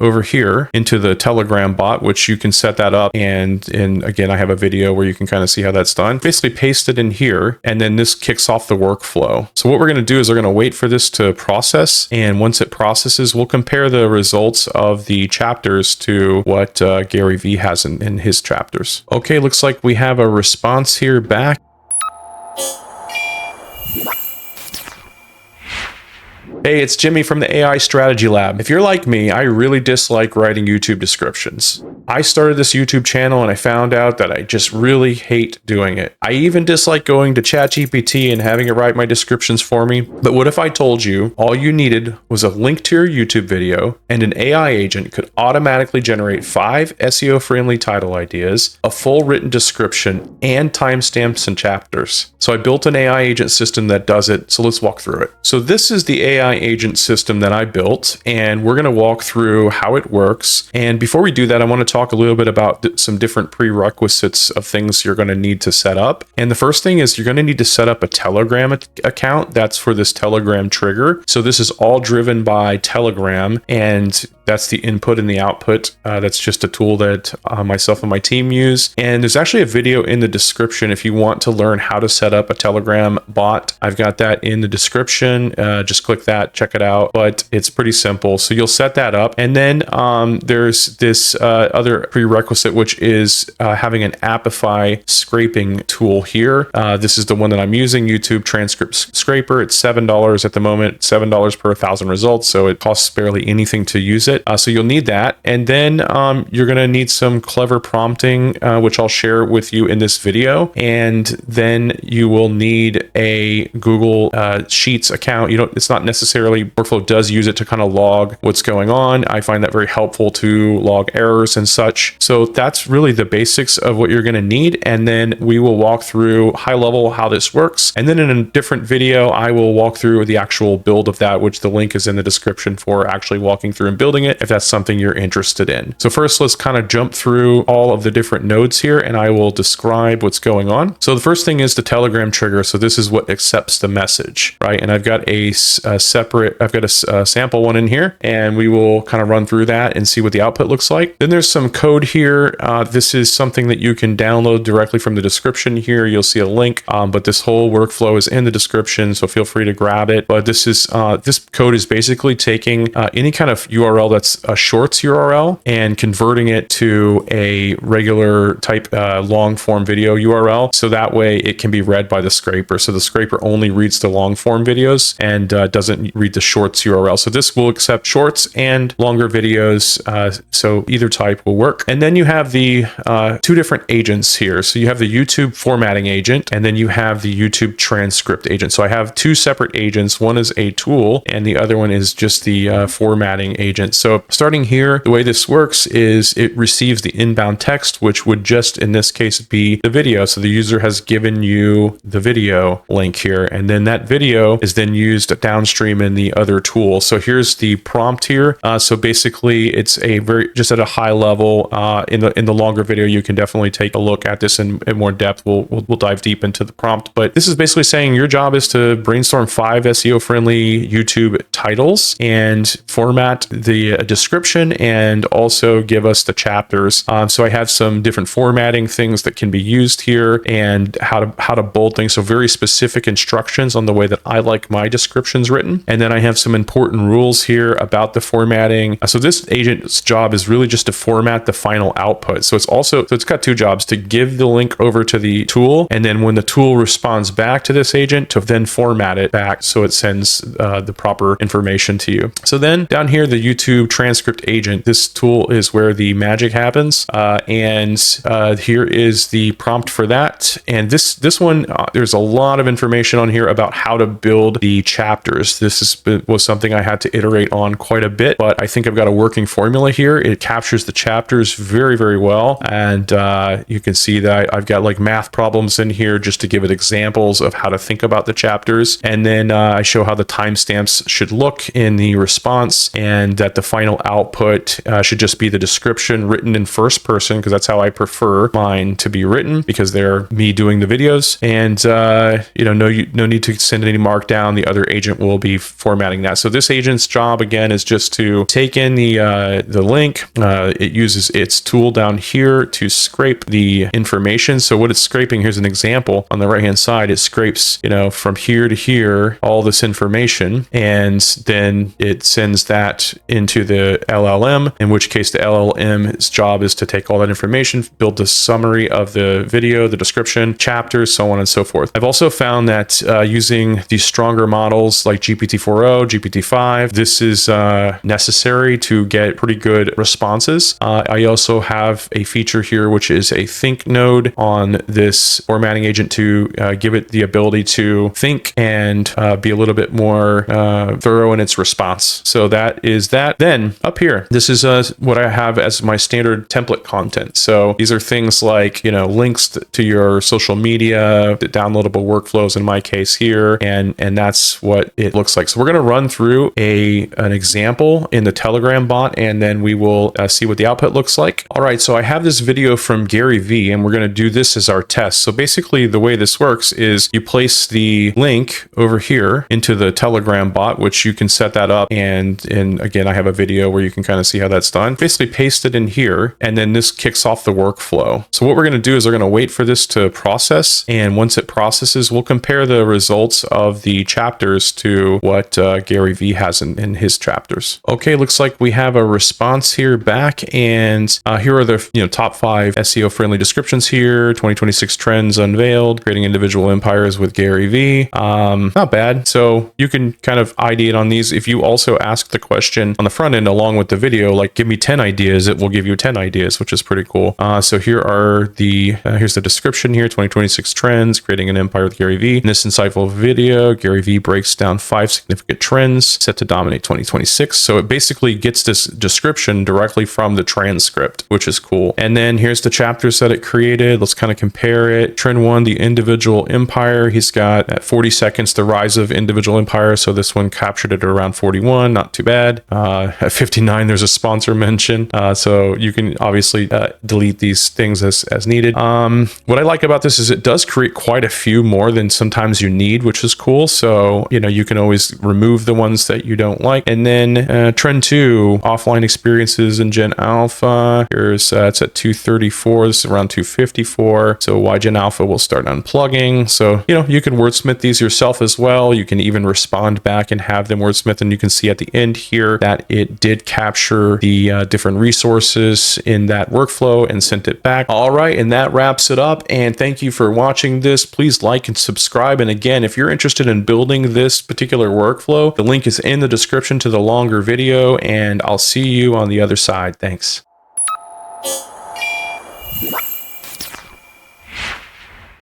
over here into the Telegram bot, which you can set that up. And again, I have a video where you can kind of see how that's done. Basically paste it in here, and then this kicks off the workflow. So what we're going to do is we're going to wait for this to process. And once it processes, we'll compare the results of the chapters to what Gary Vee has in his chapters. Okay, looks like we have a response here back. Hey, it's Jimmy from the AI Strategy Lab. If you're like me, I really dislike writing YouTube descriptions. I started this YouTube channel and I found out that I just really hate doing it. I even dislike going to ChatGPT and having it write my descriptions for me. But what if I told you all you needed was a link to your YouTube video and an AI agent could automatically generate 5 SEO-friendly title ideas, a full written description, and timestamps and chapters. So I built an AI agent system that does it. So let's walk through it. So this is the AI agent system that I built, and we're going to walk through how it works. And before we do that, I want to talk a little bit about some different prerequisites of things you're going to need to set up. And the first thing is you're going to need to set up a Telegram account. That's for this Telegram trigger. So this is all driven by Telegram, and that's the input and the output. That's just a tool that myself and my team use. And there's actually a video in the description if you want to learn how to set up a Telegram bot. I've got that in the description. Just click that, check it out. But it's pretty simple. So you'll set that up. And then there's this other prerequisite, which is having an Apify scraping tool here. This is the one that I'm using, YouTube Transcript Scraper. It's $7 at the moment, $7 per 1,000 results. So it costs barely anything to use it. So you'll need that. And then you're going to need some clever prompting, which I'll share with you in this video. And then you will need a Google Sheets account. It's not necessarily, Workflow does use it to kind of log what's going on. I find that very helpful to log errors and such. So that's really the basics of what you're going to need. And then we will walk through high level how this works. And then in a different video, I will walk through the actual build of that, which the link is in the description for actually walking through and building it if that's something you're interested in. So first, let's kind of jump through all of the different nodes here, and I will describe what's going on. So the first thing is the Telegram trigger. So this is what accepts the message, right? And I've got a sample one in here, and we will kind of run through that and see what the output looks like. Then there's some code here. This is something that you can download directly from the description here. You'll see a link, but this whole workflow is in the description, so feel free to grab it. But this code is basically taking any kind of URL that's a shorts URL and converting it to a regular type long form video URL. So that way it can be read by the scraper. So the scraper only reads the long form videos and doesn't read the shorts URL. So this will accept shorts and longer videos. So either type will work. And then you have the two different agents here. So you have the YouTube formatting agent, and then you have the YouTube transcript agent. So I have two separate agents. One is a tool and the other one is just the formatting agent. So starting here, the way this works is it receives the inbound text, which would just in this case be the video. So the user has given you the video link here, and then that video is then used downstream in the other tool. So here's the prompt here. So basically it's a just at a high level. In the longer video, you can definitely take a look at this in more depth. We'll dive deep into the prompt, but this is basically saying your job is to brainstorm 5 SEO friendly YouTube titles and format the description and also give us the chapters. So I have some different formatting things that can be used here and how to bold things. So very specific instructions on the way that I like my descriptions written. And then I have some important rules here about the formatting. So this agent's job is really just to format the final output. So it's got two jobs: to give the link over to the tool, and then when the tool responds back to this agent, to then format it back so it sends the proper information to you. So then down here, the YouTube transcript agent, this tool is where the magic happens. And here is the prompt for that. And this one, there's a lot of information on here about how to build the chapters. This was something I had to iterate on quite a bit, but I think I've got a working formula here. It captures the chapters very, very well. And you can see that I've got like math problems in here just to give it examples of how to think about the chapters. And then I show how the timestamps should look in the response, and that the final output should just be the description written in first person, because that's how I prefer mine to be written, because they're me doing the videos. And no need to send any markdown. The other agent will be formatting that. So this agent's job again is just to take in the link. It uses its tool down here to scrape the information. So what it's scraping, here's an example on the right hand side. It scrapes from here to here all this information, and then it sends that into the LLM, in which case the LLM's job is to take all that information, build the summary of the video, the description, chapters, so on and so forth. I've also found that using these stronger models like GPT-4o, GPT-5, this is necessary to get pretty good responses. I also have a feature here, which is a think node on this formatting agent to give it the ability to think and be a little bit more thorough in its response. So that is that. Then up here, this is what I have as my standard template content. So these are things like, links to your social media, the downloadable workflows in my case here, and that's what it looks like. So we're going to run through an example in the Telegram bot, and then we will see what the output looks like. All right, so I have this video from Gary Vee, and we're going to do this as our test. So basically the way this works is you place the link over here into the Telegram bot, which you can set that up. And again, I have a video where you can kind of see how that's done. Basically paste it in here, and then this kicks off the workflow. So what we're going to do is we're going to wait for this to process. And once it processes, we'll compare the results of the chapters to what Gary Vee has in his chapters. Okay, looks like we have a response here back, and here are the top 5 SEO friendly descriptions here. 2026 trends unveiled, creating individual empires with Gary Vee. Not bad. So you can kind of ideate on these. If you also ask the question on the front end along with the video, like give me 10 ideas, it will give you 10 ideas, which is pretty cool. So here are here's the description here: 2026 trends, creating an empire with Gary Vee. In this insightful video, Gary Vee breaks down 5 significant trends set to dominate 2026. So it basically gets this description directly from the transcript, which is cool. And then here's the chapters that it created. Let's kind of compare it. Trend 1, the individual empire. He's got at 40 seconds the rise of individual empire. So this one captured it at around 41. Not too bad. At 59, there's a sponsor mention. So you can obviously delete these things as needed. What I like about this is it does create quite a few more than sometimes you need, which is cool. So, you can always remove the ones that you don't like. And then trend 2, offline experiences in Gen Alpha. Here's it's at 234. This is around 254. So why Gen Alpha will start unplugging. So, you can wordsmith these yourself as well. You can even respond back and have them wordsmith. And you can see at the end here that it did capture the different resources in that workflow and sent it back. All right. And that wraps it up. And thank you for watching this. Please like and subscribe. And again, if you're interested in building this particular workflow, the link is in the description to the longer video, and I'll see you on the other side. Thanks.